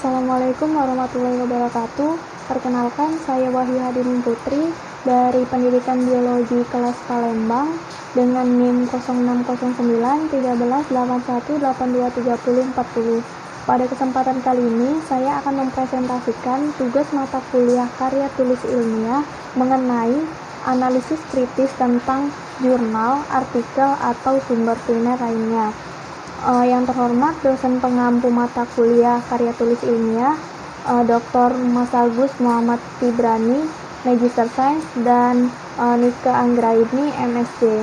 Assalamualaikum warahmatullahi wabarakatuh. Perkenalkan, saya Wahyu Hadirin Putri dari Pendidikan Biologi kelas Palembang dengan NIM 0609 1381 8230 40. Pada kesempatan kali ini, saya akan mempresentasikan tugas mata kuliah karya tulis ilmiah mengenai analisis kritis tentang jurnal, artikel, atau sumber primer lainnya. Yang terhormat dosen pengampu mata kuliah karya tulis ilmiah, Dr. Mas Agus Muhammad Tibrani, Magister Sains, dan Nika Anggraini, MSc.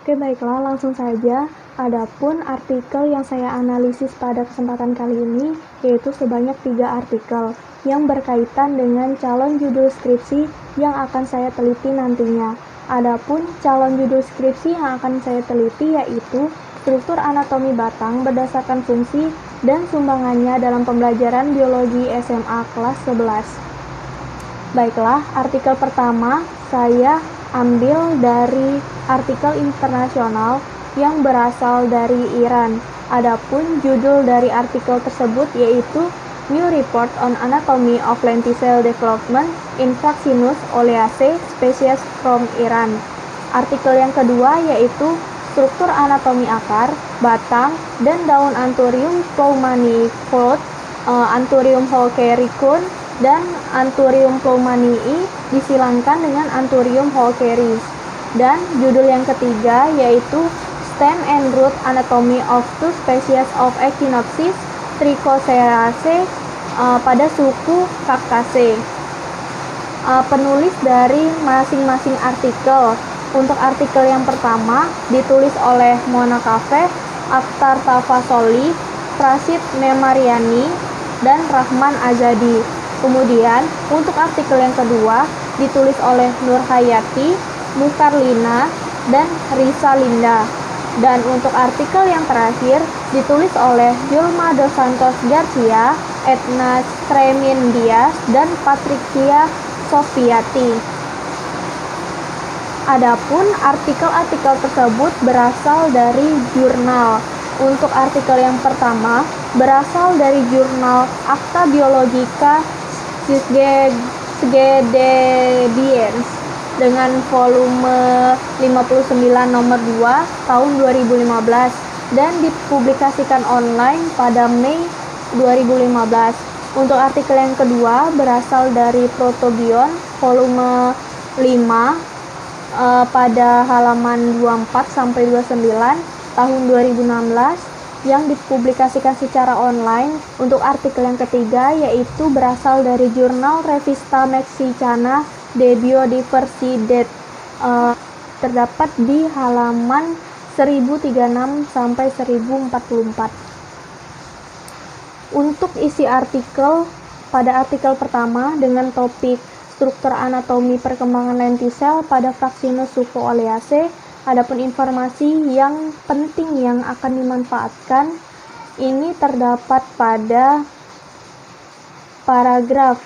Oke, baiklah, langsung saja. Adapun artikel yang saya analisis pada kesempatan kali ini yaitu sebanyak 3 artikel yang berkaitan dengan calon judul skripsi yang akan saya teliti nantinya. Adapun calon judul skripsi yang akan saya teliti yaitu struktur anatomi batang berdasarkan fungsi dan sumbangannya dalam pembelajaran biologi SMA kelas 11. Baiklah, artikel pertama saya ambil dari artikel internasional yang berasal dari Iran. Adapun judul dari artikel tersebut yaitu New Report on Anatomy of Lenticel Development in Fraxinus oleaceae Species from Iran. Artikel yang kedua yaitu struktur anatomi akar, batang, dan daun Anthurium ploumanii-Fold, Anthurium holkericum, dan Anthurium ploumanii disilangkan dengan Anthurium holkeris. Dan judul yang ketiga yaitu Stem and Root Anatomy of Two Species of Echinopsis trichocereaceae pada suku Cactaceae. Penulis dari masing-masing artikel. Untuk artikel yang pertama ditulis oleh Mona Kafeh, Akhtar Tafasoli, Prasid Memariani, dan Rahman Azadi. Kemudian untuk artikel yang kedua ditulis oleh Nur Hayati, Mukarlina, dan Risa Linda. Dan untuk artikel yang terakhir ditulis oleh Yulma dos Santos Garcia, Edna Stremin Dias, dan Patricia Sofiati. Adapun artikel-artikel tersebut berasal dari jurnal. Untuk artikel yang pertama berasal dari jurnal Acta Biologica Sgedediens dengan volume 59 nomor 2 tahun 2015 dan dipublikasikan online pada Mei 2015. Untuk artikel yang kedua berasal dari Protobion volume 5 pada halaman 24-29 tahun 2016 yang dipublikasikan secara online. Untuk artikel yang ketiga yaitu berasal dari jurnal Revista Mexicana de Biodiversidad, terdapat di halaman 1036-1044. Untuk isi artikel, pada artikel pertama dengan topik struktur anatomi perkembangan lentisel pada Fraxinus suku Oleaceae, adapun informasi yang penting yang akan dimanfaatkan ini terdapat pada paragraf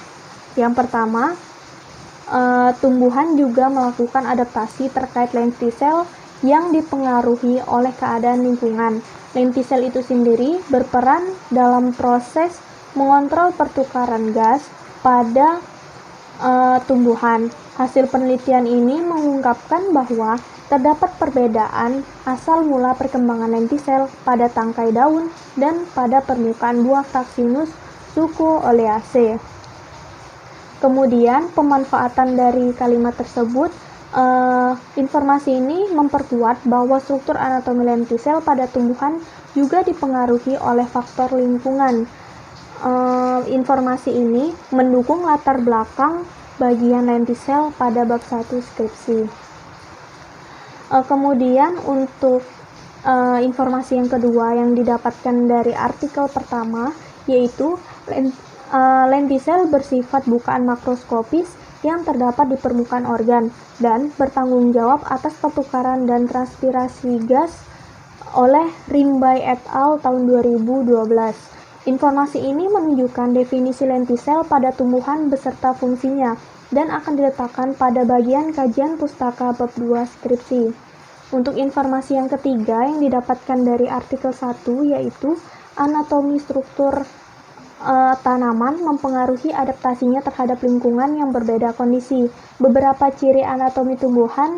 yang pertama. Tumbuhan juga melakukan adaptasi terkait lentisel yang dipengaruhi oleh keadaan lingkungan. Lentisel itu sendiri berperan dalam proses mengontrol pertukaran gas pada tumbuhan. Hasil penelitian ini mengungkapkan bahwa terdapat perbedaan asal mula perkembangan lentisel pada tangkai daun dan pada permukaan buah Fraxinus suku Oleaceae. Kemudian pemanfaatan dari kalimat tersebut, informasi ini memperkuat bahwa struktur anatomi lentisel pada tumbuhan juga dipengaruhi oleh faktor lingkungan. Informasi ini mendukung latar belakang bagian lentisel pada bab 1 skripsi. Kemudian untuk informasi yang kedua yang didapatkan dari artikel pertama yaitu lentisel bersifat bukaan makroskopis yang terdapat di permukaan organ dan bertanggung jawab atas pertukaran dan transpirasi gas oleh Rimbai et al. Tahun 2012. Informasi ini menunjukkan definisi lentisel pada tumbuhan beserta fungsinya dan akan diletakkan pada bagian kajian pustaka bab 2 skripsi. Untuk informasi yang ketiga yang didapatkan dari artikel 1 yaitu anatomi struktur tanaman mempengaruhi adaptasinya terhadap lingkungan yang berbeda kondisi. Beberapa ciri anatomi tumbuhan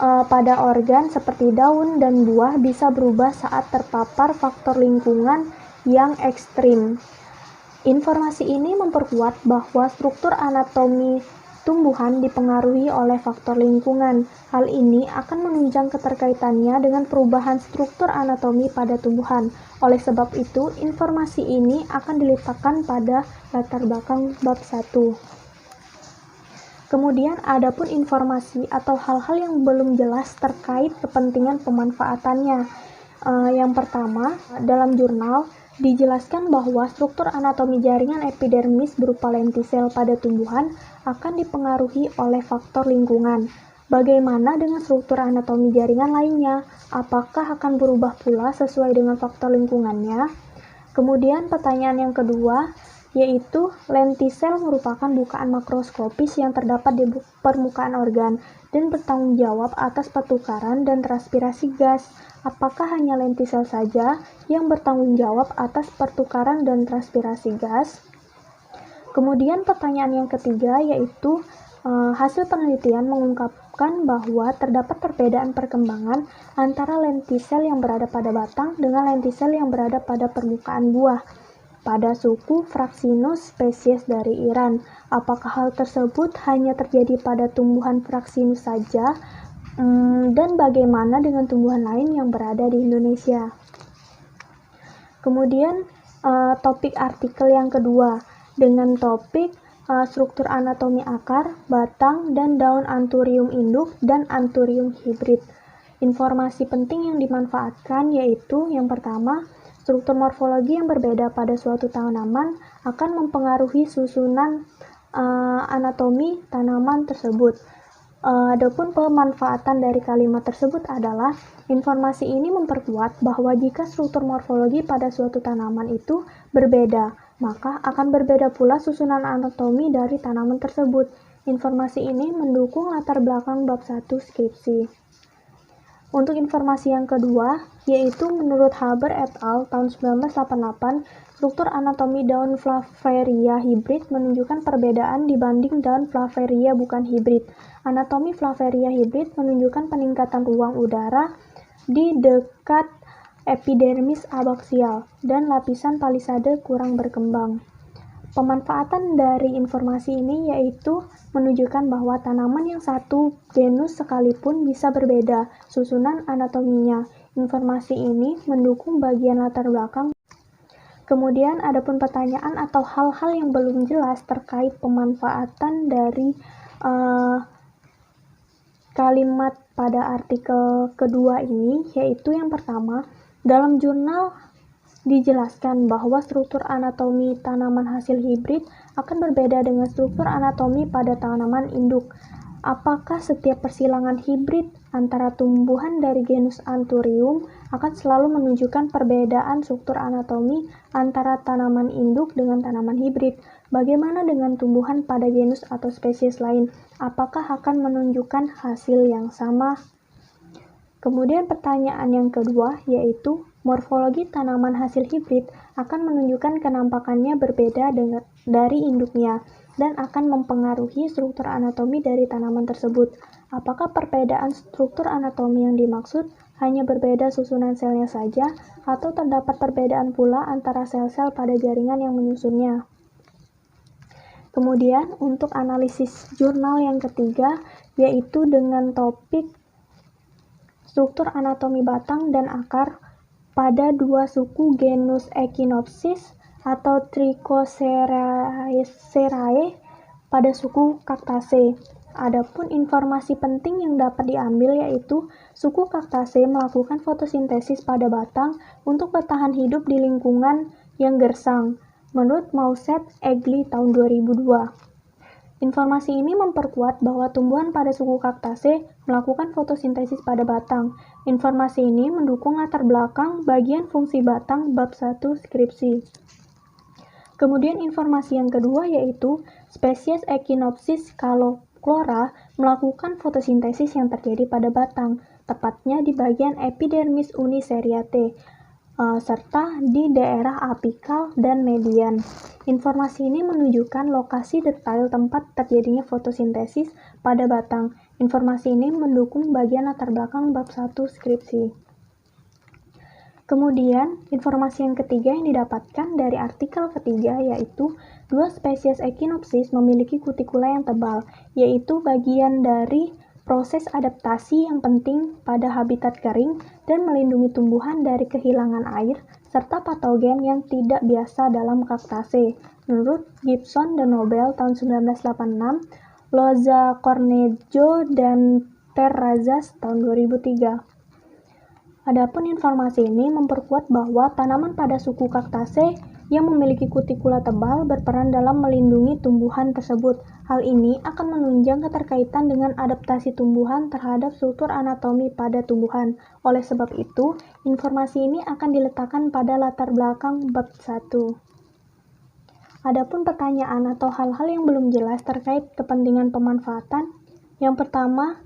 pada organ seperti daun dan buah bisa berubah saat terpapar faktor lingkungan yang ekstrim. Informasi ini memperkuat bahwa struktur anatomi tumbuhan dipengaruhi oleh faktor lingkungan. Hal ini akan menunjang keterkaitannya dengan perubahan struktur anatomi pada tumbuhan. Oleh sebab itu, informasi ini akan diletakkan pada latar belakang bab 1. Kemudian, adapun informasi atau hal-hal yang belum jelas terkait kepentingan pemanfaatannya. Yang pertama, dalam jurnal dijelaskan bahwa struktur anatomi jaringan epidermis berupa lentisel pada tumbuhan akan dipengaruhi oleh faktor lingkungan. Bagaimana dengan struktur anatomi jaringan lainnya? Apakah akan berubah pula sesuai dengan faktor lingkungannya? Kemudian pertanyaan yang kedua, yaitu lentisel merupakan bukaan makroskopis yang terdapat di permukaan organ dan bertanggung jawab atas pertukaran dan transpirasi gas. Apakah hanya lentisel saja yang bertanggung jawab atas pertukaran dan transpirasi gas? Kemudian pertanyaan yang ketiga, yaitu hasil penelitian mengungkapkan bahwa terdapat perbedaan perkembangan antara lentisel yang berada pada batang dengan lentisel yang berada pada permukaan buah pada suku Fraxinus spesies dari Iran. Apakah hal tersebut hanya terjadi pada tumbuhan Fraxinus saja? Dan bagaimana dengan tumbuhan lain yang berada di Indonesia? Kemudian topik artikel yang kedua dengan topik struktur anatomi akar, batang, dan daun Anthurium induk dan Anthurium hibrid. Informasi penting yang dimanfaatkan yaitu yang pertama, struktur morfologi yang berbeda pada suatu tanaman akan mempengaruhi susunan anatomi tanaman tersebut. Adapun pemanfaatan dari kalimat tersebut adalah informasi ini memperkuat bahwa jika struktur morfologi pada suatu tanaman itu berbeda, maka akan berbeda pula susunan anatomi dari tanaman tersebut. Informasi ini mendukung latar belakang bab 1 skripsi. Untuk informasi yang kedua, yaitu menurut Haber et al. Tahun 1988, struktur anatomi daun Flaveria hibrid menunjukkan perbedaan dibanding daun Flaveria bukan hibrid. Anatomi Flaveria hibrid menunjukkan peningkatan ruang udara di dekat epidermis abaksial dan lapisan palisade kurang berkembang. Pemanfaatan dari informasi ini yaitu menunjukkan bahwa tanaman yang satu genus sekalipun bisa berbeda susunan anatominya. Informasi ini mendukung bagian latar belakang. Kemudian adapun pertanyaan atau hal-hal yang belum jelas terkait pemanfaatan dari kalimat pada artikel kedua ini, yaitu yang pertama, dalam jurnal dijelaskan bahwa struktur anatomi tanaman hasil hibrid akan berbeda dengan struktur anatomi pada tanaman induk. Apakah setiap persilangan hibrid antara tumbuhan dari genus Anthurium akan selalu menunjukkan perbedaan struktur anatomi antara tanaman induk dengan tanaman hibrid? Bagaimana dengan tumbuhan pada genus atau spesies lain? Apakah akan menunjukkan hasil yang sama? Kemudian pertanyaan yang kedua, yaitu morfologi tanaman hasil hibrid akan menunjukkan kenampakannya berbeda dari induknya dan akan mempengaruhi struktur anatomi dari tanaman tersebut. Apakah perbedaan struktur anatomi yang dimaksud hanya berbeda susunan selnya saja atau terdapat perbedaan pula antara sel-sel pada jaringan yang menyusunnya? Kemudian untuk analisis jurnal yang ketiga, yaitu dengan topik struktur anatomi batang dan akar pada dua suku genus Echinopsis atau Trichoseraceae pada suku Cactaceae. Adapun informasi penting yang dapat diambil yaitu suku Cactaceae melakukan fotosintesis pada batang untuk bertahan hidup di lingkungan yang gersang, menurut Mauset Egli tahun 2002. Informasi ini memperkuat bahwa tumbuhan pada suku Cactaceae melakukan fotosintesis pada batang. Informasi ini mendukung latar belakang bagian fungsi batang bab 1 skripsi. Kemudian informasi yang kedua yaitu spesies Echinopsis calochlora melakukan fotosintesis yang terjadi pada batang, tepatnya di bagian epidermis uniseriate. serta di daerah apikal dan median. Informasi ini menunjukkan lokasi detail tempat terjadinya fotosintesis pada batang. Informasi ini mendukung bagian latar belakang bab 1 skripsi. Kemudian, informasi yang ketiga yang didapatkan dari artikel ketiga yaitu dua spesies Echinopsis memiliki kutikula yang tebal, yaitu bagian dari proses adaptasi yang penting pada habitat kering dan melindungi tumbuhan dari kehilangan air serta patogen yang tidak biasa dalam Cactaceae. Menurut Gibson dan Nobel tahun 1986, Loza Cornejo dan Terrazas tahun 2003. Adapun informasi ini memperkuat bahwa tanaman pada suku Cactaceae yang memiliki kutikula tebal berperan dalam melindungi tumbuhan tersebut. Hal ini akan menunjang keterkaitan dengan adaptasi tumbuhan terhadap struktur anatomi pada tumbuhan. Oleh sebab itu, informasi ini akan diletakkan pada latar belakang bab 1. Adapun pertanyaan atau hal-hal yang belum jelas terkait kepentingan pemanfaatan. Yang pertama,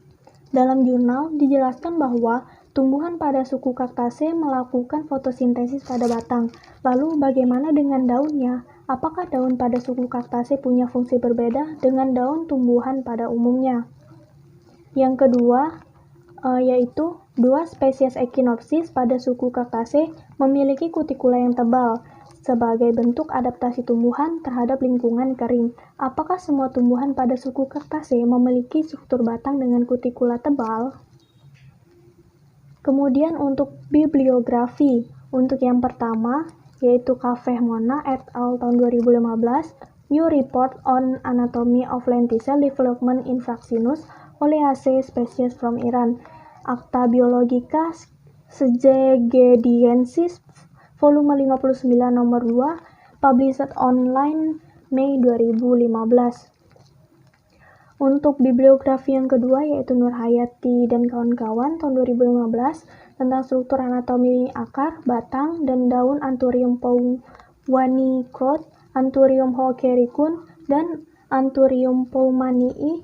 dalam jurnal dijelaskan bahwa tumbuhan pada suku Cactaceae melakukan fotosintesis pada batang. Lalu bagaimana dengan daunnya? Apakah daun pada suku Cactaceae punya fungsi berbeda dengan daun tumbuhan pada umumnya? Yang kedua, yaitu dua spesies Echinopsis pada suku Cactaceae memiliki kutikula yang tebal sebagai bentuk adaptasi tumbuhan terhadap lingkungan kering. Apakah semua tumbuhan pada suku Cactaceae memiliki struktur batang dengan kutikula tebal? Kemudian untuk bibliografi, untuk yang pertama, yaitu Kafeh-Mona et al. Tahun 2015, New Report on Anatomy of Lenticel Development in Fraxinus Oleaceae Species from Iran, Acta Biologica Szegediensis, volume 59 nomor 2, published online Mei 2015. Untuk bibliografi yang kedua yaitu Nurhayati dan kawan-kawan tahun 2015 tentang struktur anatomi akar, batang, dan daun Anthurium pauwanicrot, Anthurium hookericum, dan Anthurium paumannii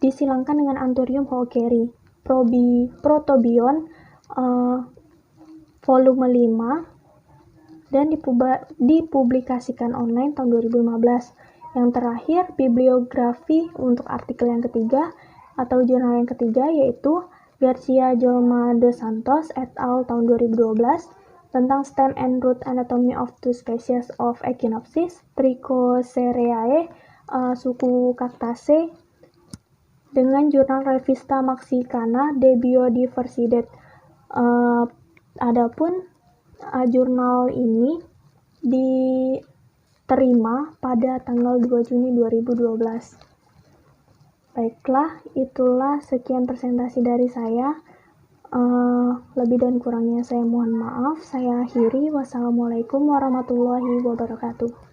disilangkan dengan Anthurium hookeri. Protobion volume 5 dan dipublikasikan online tahun 2015. Yang terakhir, bibliografi untuk artikel yang ketiga atau jurnal yang ketiga yaitu Garcia Jolma de Santos et al. Tahun 2012 tentang Stem and Root Anatomy of Two Species of Echinopsis Trichocereae suku Cactaceae dengan jurnal Revista Mexicana de Biodiversidad. Adapun jurnal ini diterima pada tanggal 2 Juni 2012. Baiklah, itulah sekian presentasi dari saya. Lebih dan kurangnya saya mohon maaf. Saya akhiri. Wassalamualaikum warahmatullahi wabarakatuh.